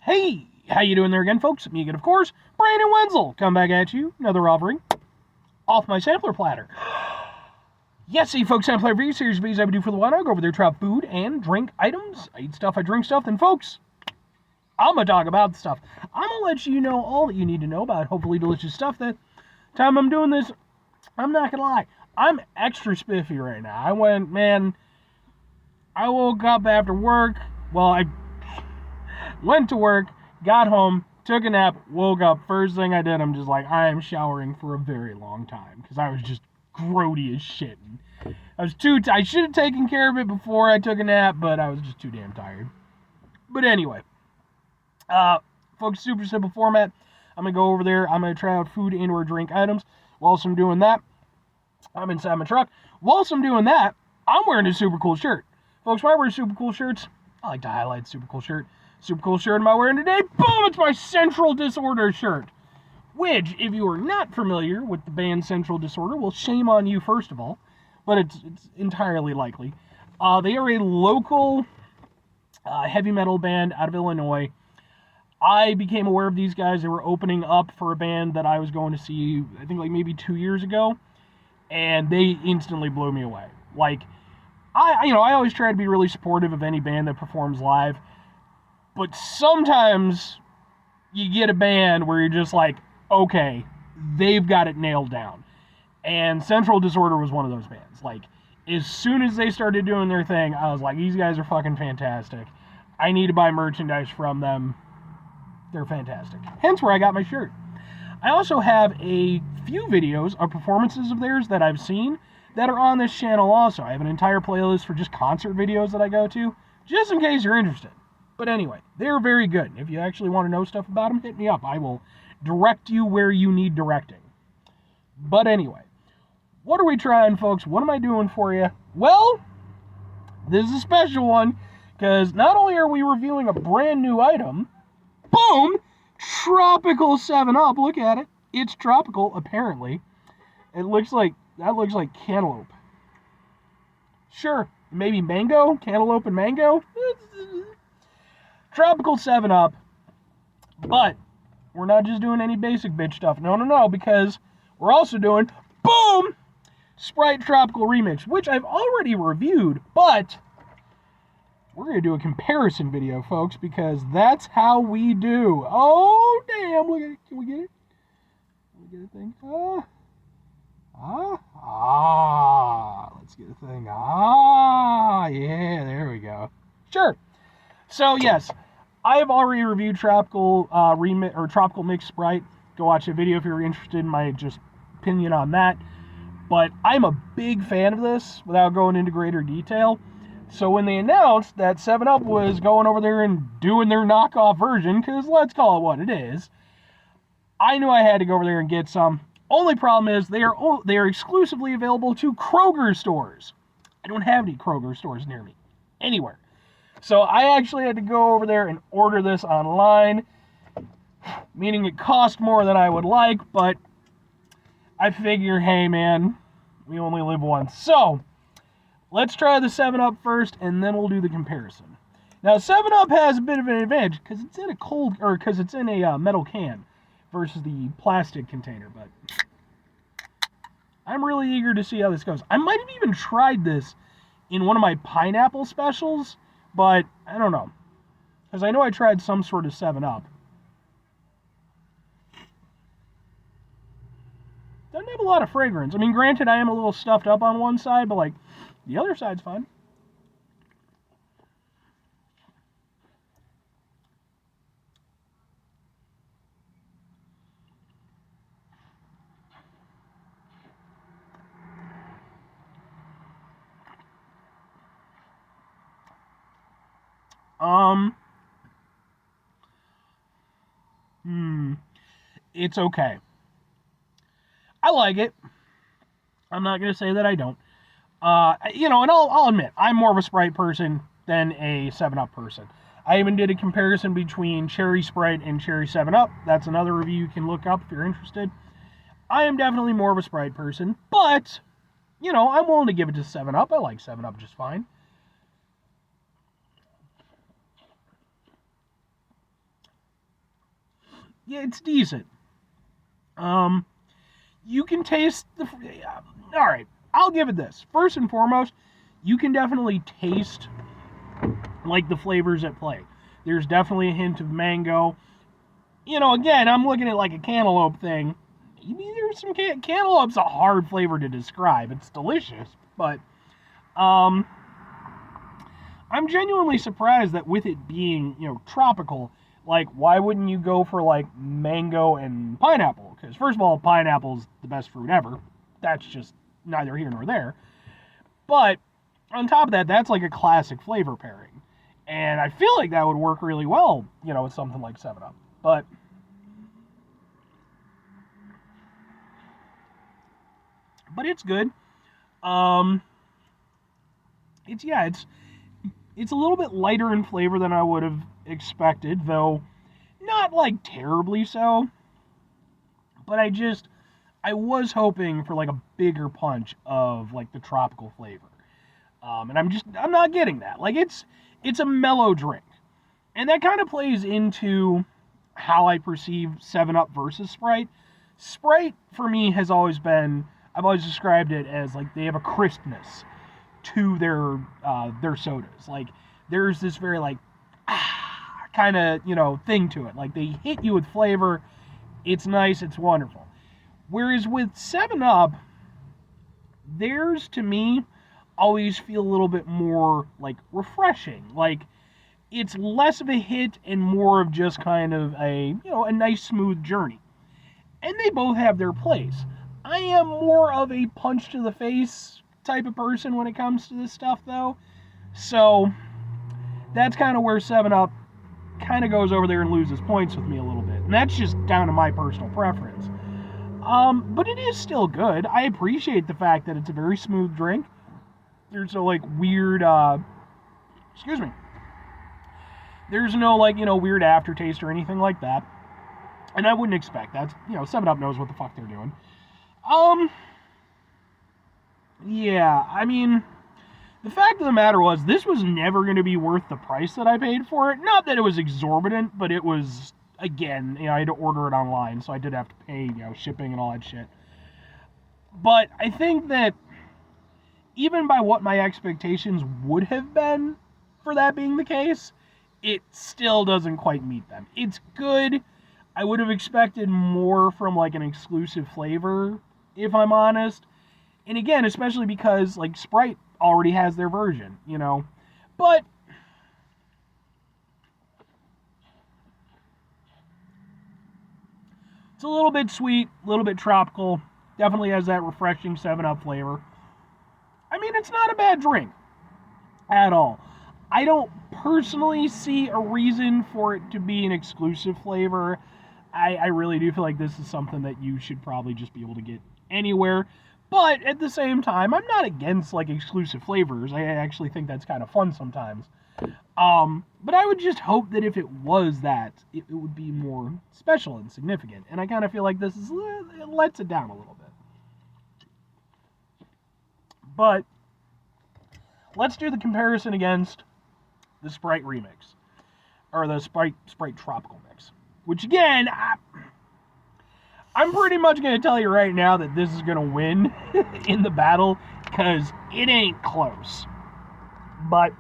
Hey, how you doing there again, folks? Me again, of course, Brandon Wenzel. Come back at you, another offering off my sampler platter. Yes, see, folks, sampler review series videos I would do for the while. I go over there, try food and drink items. I eat stuff, I drink stuff. Then, folks, I'm gonna talk about the stuff. I'm gonna let you know all that you need to know about hopefully delicious stuff. That time I'm doing this, I'm not gonna lie, I'm extra spiffy right now. I woke up after work. Well, I went to work, got home, took a nap, woke up. First thing I did, I'm just like, I am showering for a very long time because I was just grody as shit. I should have taken care of it before I took a nap, but I was just too damn tired. But anyway, folks, super simple format. I'm going to go over there. I'm going to try out food and or drink items. Whilst I'm doing that, I'm inside my truck. Whilst I'm doing that, I'm wearing a super cool shirt. Folks, when I wear super cool shirts, I like to highlight super cool shirt. Super cool shirt am I wearing today? Boom! It's my Central Disorder shirt. Which, if you are not familiar with the band Central Disorder, well, shame on you, first of all. But it's entirely likely. They are a local heavy metal band out of Illinois. I became aware of these guys. They were opening up for a band that I was going to see, I think like maybe 2 years ago. And they instantly blew me away. Like, I always try to be really supportive of any band that performs live. But sometimes you get a band where you're just like, okay, they've got it nailed down. And Central Disorder was one of those bands. Like, as soon as they started doing their thing, I was like, these guys are fucking fantastic. I need to buy merchandise from them. They're fantastic. Hence where I got my shirt. I also have a few videos of performances of theirs that I've seen that are on this channel also. I have an entire playlist for just concert videos that I go to, just in case you're interested. But anyway, they're very good. If you actually want to know stuff about them, hit me up. I will direct you where you need directing. But anyway, what are we trying, folks? What am I doing for you? Well, this is a special one, because not only are we reviewing a brand new item, boom, tropical 7-Up. Look at it. It's tropical, apparently. That looks like cantaloupe. Sure, maybe mango, cantaloupe and mango. Tropical 7-Up. But we're not just doing any basic bitch stuff. No, because we're also doing, boom, Sprite Tropical Remix, which I've already reviewed, but we're going to do a comparison video, folks, because that's how we do. Oh, damn, look at it. Can we get it? Can we get a thing? Let's get a thing. Yeah, there we go. Sure. So, yes, I have already reviewed Tropical Tropical Mix Sprite. Go watch the video if you're interested in my just opinion on that. But I'm a big fan of this, without going into greater detail. So when they announced that 7-Up was going over there and doing their knockoff version, because let's call it what it is, I knew I had to go over there and get some. Only problem is they are exclusively available to Kroger stores. I don't have any Kroger stores near me, anywhere. So I actually had to go over there and order this online, meaning it cost more than I would like, but I figure, hey man, we only live once. So let's try the 7-Up first, and then we'll do the comparison. Now, 7-Up has a bit of an advantage because it's in a metal can versus the plastic container. But I'm really eager to see how this goes. I might have even tried this in one of my pineapple specials, but I don't know, because I know I tried some sort of 7-Up. Doesn't have a lot of fragrance. I mean, granted, I am a little stuffed up on one side, but like, the other side's fine. It's okay. I like it. I'm not going to say that I don't. And I'll admit, I'm more of a Sprite person than a 7-Up person. I even did a comparison between Cherry Sprite and Cherry 7-Up. That's another review you can look up if you're interested. I am definitely more of a Sprite person, but, I'm willing to give it to 7-Up. I like 7-Up just fine. yeah, it's decent. You can taste the. All right, I'll give it this. First and foremost, you can definitely taste like the flavors at play. There's definitely a hint of mango. Again, I'm looking at like a cantaloupe thing. Maybe there's some cantaloupe's a hard flavor to describe. It's delicious, but um, I'm genuinely surprised that with it being tropical, like why wouldn't you go for like mango and pineapple? Because first of all, pineapple's the best fruit ever. That's just neither here nor there. But on top of that, that's like a classic flavor pairing. And I feel like that would work really well, with something like 7-Up. But it's good. It's a little bit lighter in flavor than I would have expected, though not like terribly so. But I was hoping for like a bigger punch of like the tropical flavor. And I'm not getting that. Like it's a mellow drink. And that kind of plays into how I perceive 7-Up versus Sprite. Sprite, for me, I've always described it as like they have a crispness to their sodas. Like there's this very like kind of thing to it. Like they hit you with flavor. It's nice. It's wonderful. Whereas with 7-Up, theirs to me always feel a little bit more like refreshing. Like it's less of a hit and more of just kind of a a nice smooth journey. And they both have their place. I am more of a punch to the face type of person when it comes to this stuff though. So that's kind of where 7-Up kind of goes over there and loses points with me a little bit. And that's just down to my personal preference. But it is still good. I appreciate the fact that it's a very smooth drink. There's no like weird excuse me. There's no like, weird aftertaste or anything like that. And I wouldn't expect that. 7-Up knows what the fuck they're doing. Yeah, I mean, the fact of the matter was, this was never going to be worth the price that I paid for it. Not that it was exorbitant, but it was, again, I had to order it online, so I did have to pay, shipping and all that shit. But I think that even by what my expectations would have been for that being the case, it still doesn't quite meet them. It's good. I would have expected more from like an exclusive flavor, if I'm honest. And again, especially because like Sprite already has their version, But it's a little bit sweet, a little bit tropical. Definitely has that refreshing 7-Up flavor. I mean, it's not a bad drink at all. I don't personally see a reason for it to be an exclusive flavor. I really do feel like this is something that you should probably just be able to get anywhere. But at the same time, I'm not against like exclusive flavors. I actually think that's kind of fun sometimes. But I would just hope that if it was that, it would be more special and significant. And I kind of feel like it lets it down a little bit. But let's do the comparison against the Sprite remix, or the Sprite Tropical mix. Which again, I'm pretty much going to tell you right now that this is going to win in the battle, because it ain't close. But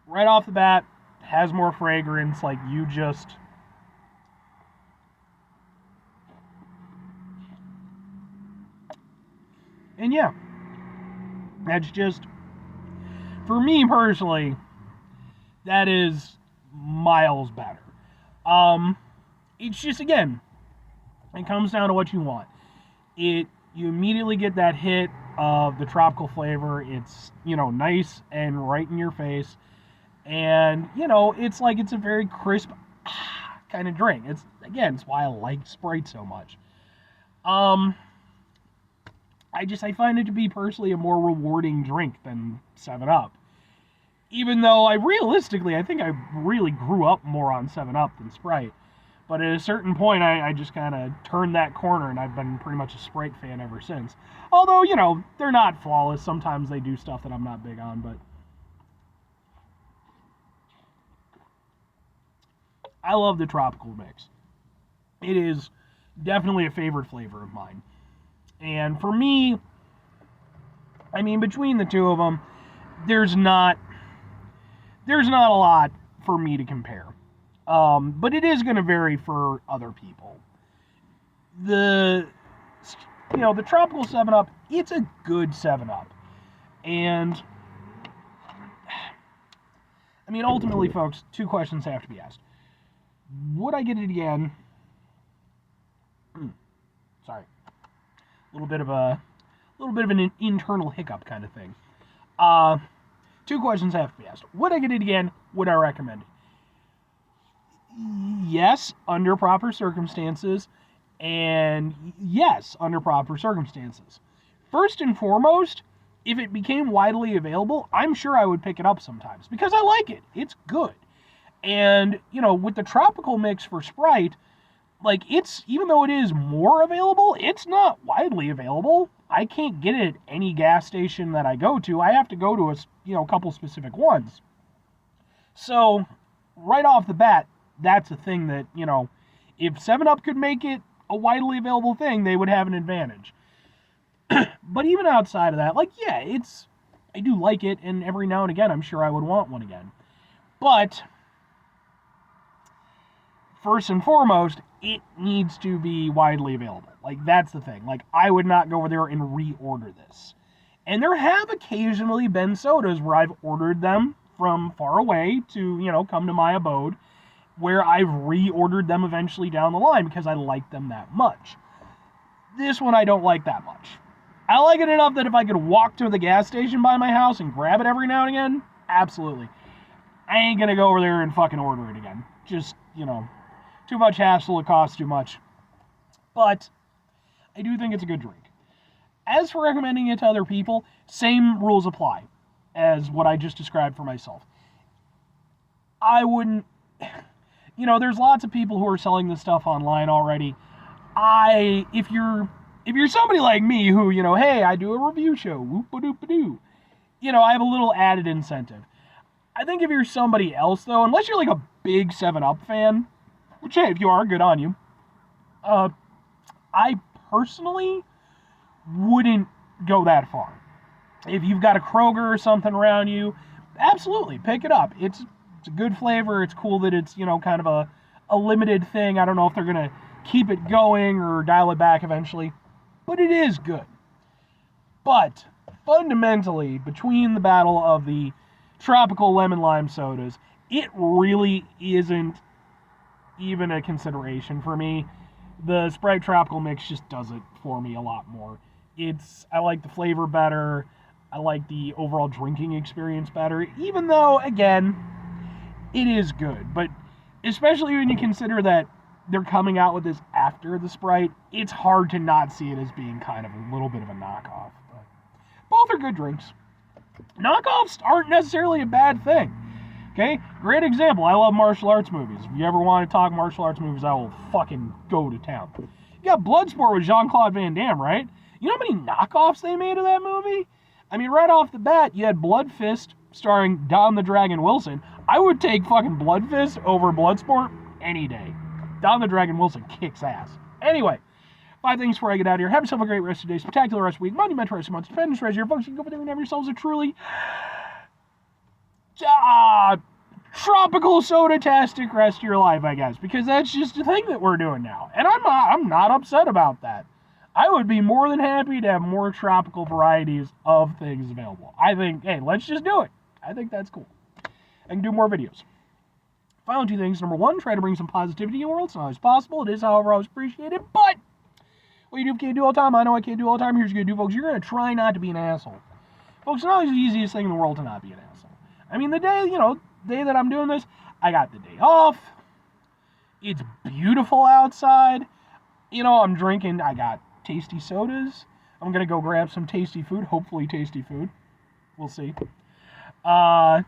right off the bat, has more fragrance, like you just... And yeah, that's just, for me personally, that is miles better. It's just, again, it comes down to what you want. You immediately get that hit of the tropical flavor. It's, nice and right in your face. And, it's like it's a very crisp kind of drink. It's why I like Sprite so much. I find it to be personally a more rewarding drink than 7-Up. Even though I think I really grew up more on 7-Up than Sprite. But at a certain point, I just kind of turned that corner, and I've been pretty much a Sprite fan ever since. Although, they're not flawless. Sometimes they do stuff that I'm not big on, but I love the tropical mix. It is definitely a favorite flavor of mine. And for me, I mean, between the two of them, there's not a lot for me to compare. But it is going to vary for other people. The tropical 7-Up, it's a good 7-Up. And I mean, ultimately, folks, two questions have to be asked. Would I get it again? Sorry. A little bit of an internal hiccup kind of thing. Two questions have to be asked. Would I get it again? Would I recommend it? Yes, under proper circumstances. And yes, under proper circumstances. First and foremost, if it became widely available, I'm sure I would pick it up sometimes because I like it. It's good. And, with the tropical mix for Sprite, like, it's, even though it is more available, it's not widely available. I can't get it at any gas station that I go to. I have to go to a couple specific ones. So, right off the bat, that's a thing that, if 7-Up could make it a widely available thing, they would have an advantage. But even outside of that, I do like it, and every now and again, I'm sure I would want one again. But first and foremost, it needs to be widely available. That's the thing. I would not go over there and reorder this. And there have occasionally been sodas where I've ordered them from far away to, come to my abode, where I've reordered them eventually down the line because I like them that much. This one I don't like that much. I like it enough that if I could walk to the gas station by my house and grab it every now and again, absolutely. I ain't gonna go over there and fucking order it again. Just, too much hassle, it costs too much. But I do think it's a good drink. As for recommending it to other people, same rules apply as what I just described for myself. I wouldn't, there's lots of people who are selling this stuff online already. If you're somebody like me who, hey, I do a review show, whoop-a-doop-a-doo, I have a little added incentive. I think if you're somebody else, though, unless you're a big 7-Up fan, which, hey, if you are, good on you, I personally wouldn't go that far. If you've got a Kroger or something around you, absolutely, pick it up. It's a good flavor. It's cool that it's, kind of a limited thing. I don't know if they're going to keep it going or dial it back eventually, but it is good. But fundamentally, between the battle of the tropical lemon lime sodas, it really isn't even a consideration for me. The Sprite Tropical Mix just does it for me a lot more. I like the flavor better. I like the overall drinking experience better, even though, again, it is good. But especially when you consider that they're coming out with this after the Sprite, it's hard to not see it as being kind of a little bit of a knockoff. But both are good drinks. Knockoffs aren't necessarily a bad thing. Okay? Great example. I love martial arts movies. If you ever want to talk martial arts movies, I will fucking go to town. You got Bloodsport with Jean-Claude Van Damme, right? You know how many knockoffs they made of that movie? I mean, right off the bat, you had Blood Fist starring Don the Dragon Wilson. I would take fucking Blood Fist over Bloodsport any day. Don the Dragon Wilson kicks ass. Anyway, 5 things before I get out of here. Have yourself a great rest of the day, spectacular rest of the week, monumental rest of the month, tremendous rest of your folks. You can go over there and have yourselves a truly tropical soda-tastic rest of your life, I guess, because that's just a thing that we're doing now. And I'm not upset about that. I would be more than happy to have more tropical varieties of things available. I think, hey, let's just do it. I think that's cool. I can do more videos. Final 2 things. Number 1, try to bring some positivity in the world. It's not always possible. It is, however, always appreciated. But what you do can't do all the time. I know I can't do all the time. Here's what you're going to do, folks. You're going to try not to be an asshole. Folks, it's not always the easiest thing in the world to not be an asshole. I mean, the day that I'm doing this, I got the day off. It's beautiful outside. I'm drinking. I got tasty sodas. I'm going to go grab some tasty food. Hopefully tasty food. We'll see.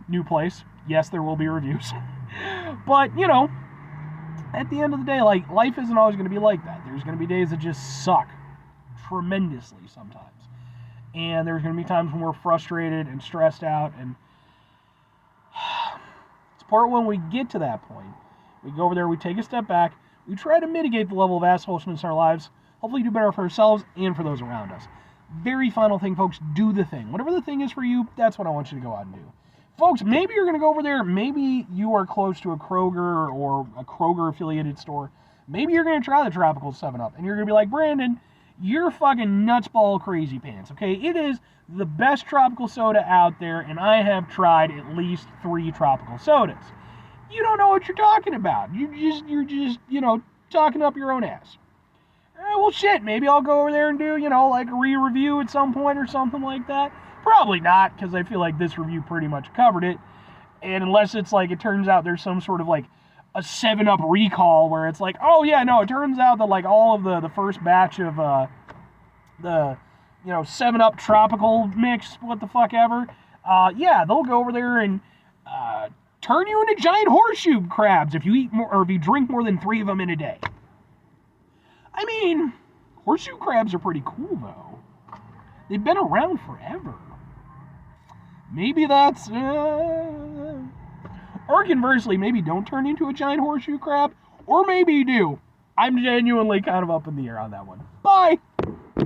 New place. Yes, there will be reviews. But, at the end of the day, life isn't always going to be like that. There's going to be days that just suck tremendously sometimes. And there's going to be times when we're frustrated and stressed out. And it's part when we get to that point We go over there, we take a step back, we try to mitigate the level of assholeshness in our lives, hopefully do better for ourselves and for those around us. Very final thing, folks, do the thing. Whatever the thing is for you, that's what I want you to go out and do. Folks, maybe you're going to go over there, maybe you are close to a Kroger or a Kroger-affiliated store. Maybe you're going to try the Tropical 7-Up, and you're going to be like, Brandon, you're fucking nutsball crazy pants, okay? It is the best tropical soda out there, and I have tried at least 3 tropical sodas. You don't know what you're talking about. You're just, talking up your own ass. Well, shit, maybe I'll go over there and do, like a re-review at some point or something like that. Probably not, because I feel like this review pretty much covered it. And unless it's like, it turns out there's some sort of like a 7-Up recall where it's like, oh yeah, no, it turns out that like all of the first batch of the 7-Up tropical mix, what the fuck ever, yeah, they'll go over there and turn you into giant horseshoe crabs if you eat more, or if you drink more than 3 of them in a day. I mean, horseshoe crabs are pretty cool though. They've been around forever. Maybe that's, or conversely, maybe don't turn into a giant horseshoe crab, or maybe you do. I'm genuinely kind of up in the air on that one. Bye!